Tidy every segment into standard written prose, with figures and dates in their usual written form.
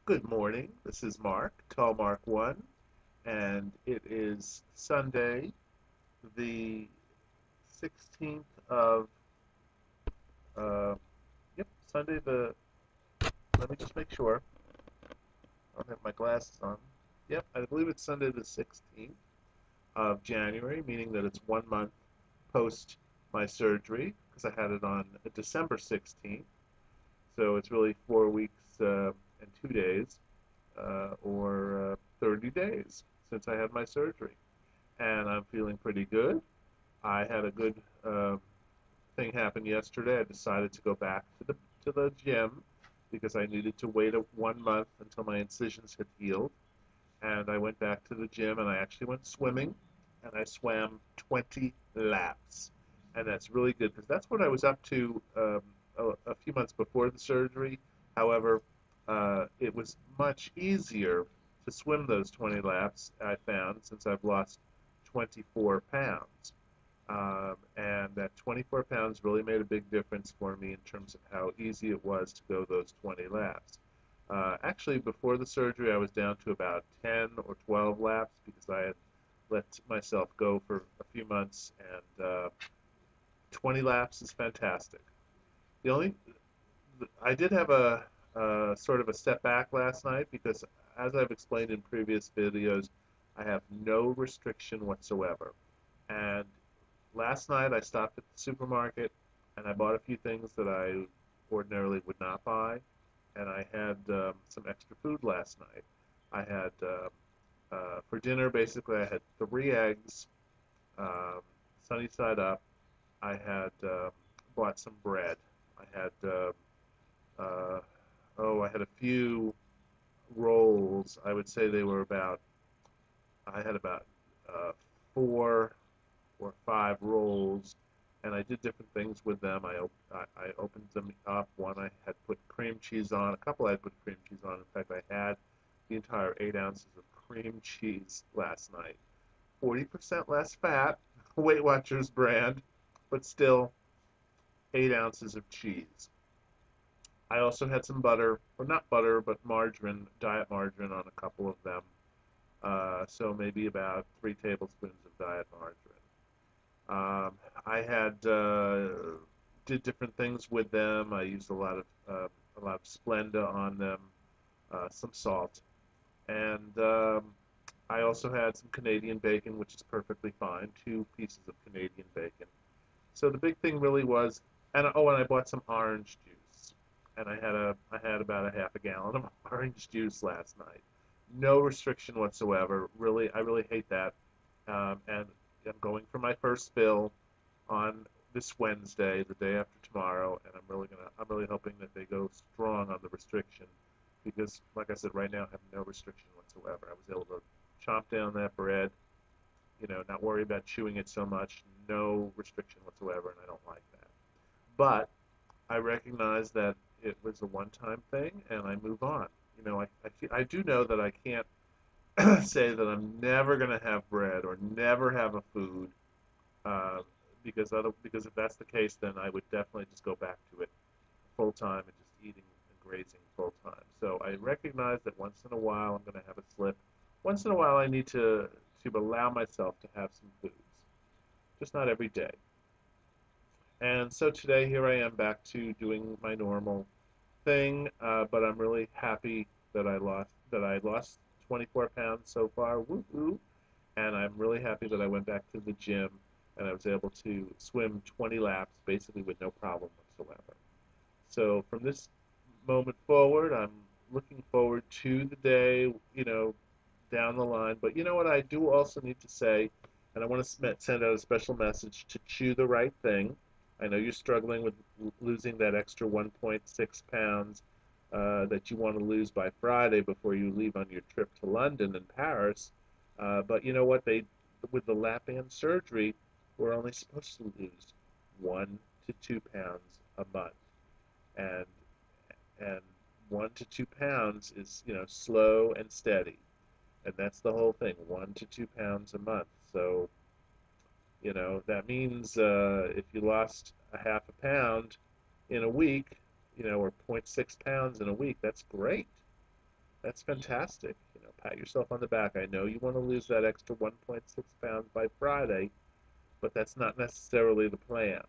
Good morning. This is Mark, Tall Mark 1, and it is Sunday, the 16th of, uh, yep, Sunday let me just make sure. I don't have my glasses on. Yep, I believe it's Sunday the 16th of January, meaning that it's 1 month post my surgery, because I had it on December 16th. So it's really 4 weeks and 2 days, or 30 days since I had my surgery. And I'm feeling pretty good. I had a good thing happen yesterday. I decided to go back to the gym because I needed to wait 1 month until my incisions had healed. And I went back to the gym and I actually went swimming and I swam 20 laps. And that's really good because that's what I was up to a few months before the surgery. However, it was much easier to swim those 20 laps, I found, since I've lost 24 pounds. And that 24 pounds really made a big difference for me in terms of how easy it was to go those 20 laps. Actually, before the surgery, I was down to about 10 or 12 laps because I had let myself go for a few months, and 20 laps is fantastic. The only I did have a sort of a step back last night because, as I've explained in previous videos, I have no restriction whatsoever. And last night I stopped at the supermarket and I bought a few things that I ordinarily would not buy, and I had some extra food last night. I had for dinner basically I had 3 eggs, um, sunny side up. I had bought some bread. I had uh, I had a few rolls. I would say they were about I had about 4 or 5 rolls, and I did different things with them. I opened them up. One I had put cream cheese on. A couple I had put cream cheese on. In fact, I had the entire 8 ounces of cream cheese last night. 40% less fat, Weight Watchers brand, but still 8 ounces of cheese. I also had some butter, or not butter, but margarine, diet margarine on a couple of them. So maybe about 3 tablespoons of diet margarine. I had did different things with them. I used a lot of Splenda on them, some salt, and I also had some Canadian bacon, which is perfectly fine. 2 pieces of Canadian bacon. So the big thing really was, and I bought some orange juice, and I had about a half a gallon of orange juice last night. No restriction whatsoever. Really, I really hate that. And I'm going for my first spill on this Wednesday, the day after tomorrow, and I'm really hoping that they go strong on the restriction because, like I said, right now I have no restriction whatsoever. I was able to chomp down that bread, not worry about chewing it so much, no restriction whatsoever, and I don't like that. But I recognize that it was a one-time thing, and I move on. I do know that I can't say that I'm never going to have bread or never have a food, uh, because if that's the case, then I would definitely just go back to it full time and just eating and grazing full time. So I recognize that once in a while I'm going to have a slip. Once in a while I need to allow myself to have some foods, just not every day. And so today here I am back to doing my normal thing, but I'm really happy that I lost 24 pounds so far. Woo-hoo! And I'm really happy that I went back to the gym and I was able to swim 20 laps basically with no problem whatsoever. So from this moment forward, I'm looking forward to the day, down the line. But you know what? I do also need to say, and I want to send out a special message to chew the right thing. I know you're struggling with losing that extra 1.6 pounds that you want to lose by Friday before you leave on your trip to London and Paris. But you know what? With the lap band surgery, we're only supposed to lose 1 to 2 pounds a month, and and 1 to 2 pounds is slow and steady, and that's the whole thing, 1 to 2 pounds a month. So that means if you lost a half a pound in a week, or 0.6 pounds in a week, that's great. That's fantastic. Pat yourself on the back. I know you want to lose that extra 1.6 pounds by Friday, but that's not necessarily the plan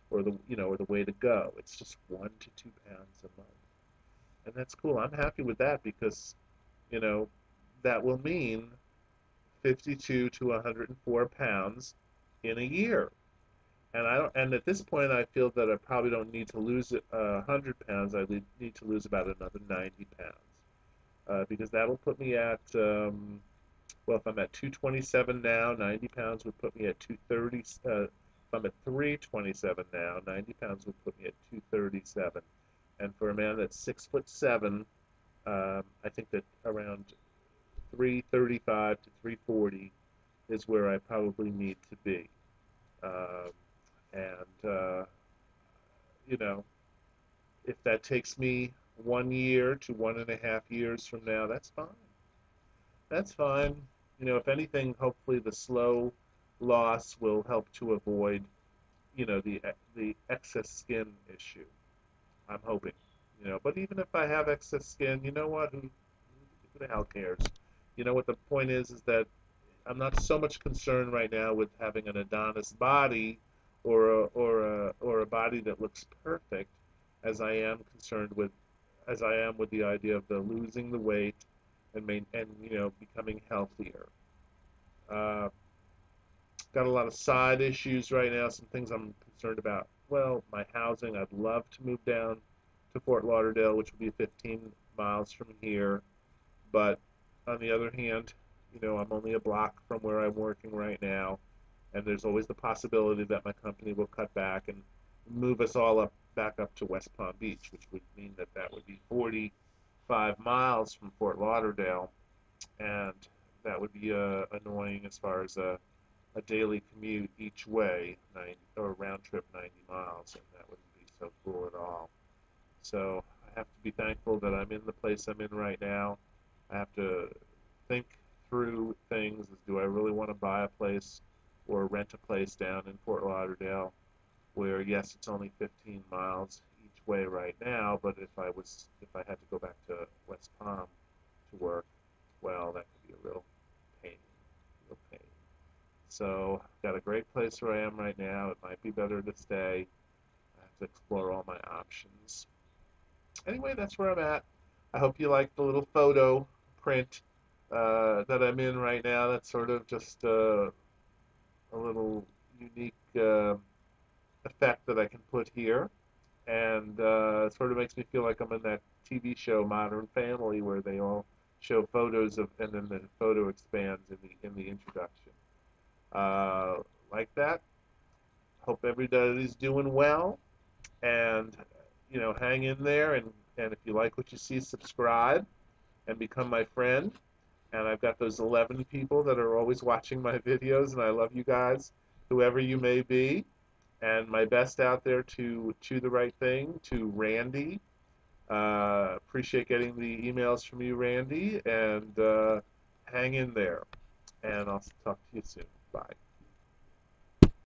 or the way to go. It's just 1 to 2 pounds a month. And that's cool. I'm happy with that because, you know, that will mean 52 to 104 pounds in a year. And at this point, I feel that I probably don't need to lose 100 pounds. Need to lose about another 90 pounds because that'll put me at well, if I'm at 227 now, 90 pounds would put me at 230. If I'm at 327 now, 90 pounds would put me at 237. And for a man that's 6'7", I think that around 335 to 340 is where I probably need to be. Um, and you know, if that takes me 1 year to 1.5 years from now, that's fine. That's fine. If anything, hopefully the slow loss will help to avoid, the excess skin issue. I'm hoping. But even if I have excess skin, you know what? Who the hell cares? What the point is that I'm not so much concerned right now with having an Adonis body or a body that looks perfect as I am with the idea of the losing the weight and becoming healthier. Uh, got a lot of side issues right now. Some things I'm concerned about. Well, my housing. I'd love to move down to Fort Lauderdale, which would be 15 miles from here. But on the other hand, I'm only a block from where I'm working right now, and there's always the possibility that my company will cut back and move us all back up to West Palm Beach, which would mean that would be 45 miles from Fort Lauderdale, and that would be annoying as far as a daily commute each way, 90 or round trip 90 miles, and that wouldn't be so cool at all. So I have to be thankful that I'm in the place I'm in right now. I have to think through things. Do I really want to buy a place or rent a place down in Fort Lauderdale where, yes, it's only 15 miles each way right now, but if I had to go back to West Palm to work, well, that could be a pain, real pain. So I've got a great place where I am right now. It might be better to stay. I have to explore all my options. Anyway, that's where I'm at. I hope you like the little photo print that I'm in right now. That's sort of just a little unique effect that I can put here, and it sort of makes me feel like I'm in that TV show Modern Family, where they all show photos of, and then the photo expands in the introduction. Uh, like that. Hope everybody's doing well, and hang in there. And if you like what you see, subscribe and become my friend. And I've got those 11 people that are always watching my videos, and I love you guys, whoever you may be. And my best out there to chew the right thing to Randy. Appreciate getting the emails from you, Randy, and hang in there. And I'll talk to you soon. Bye.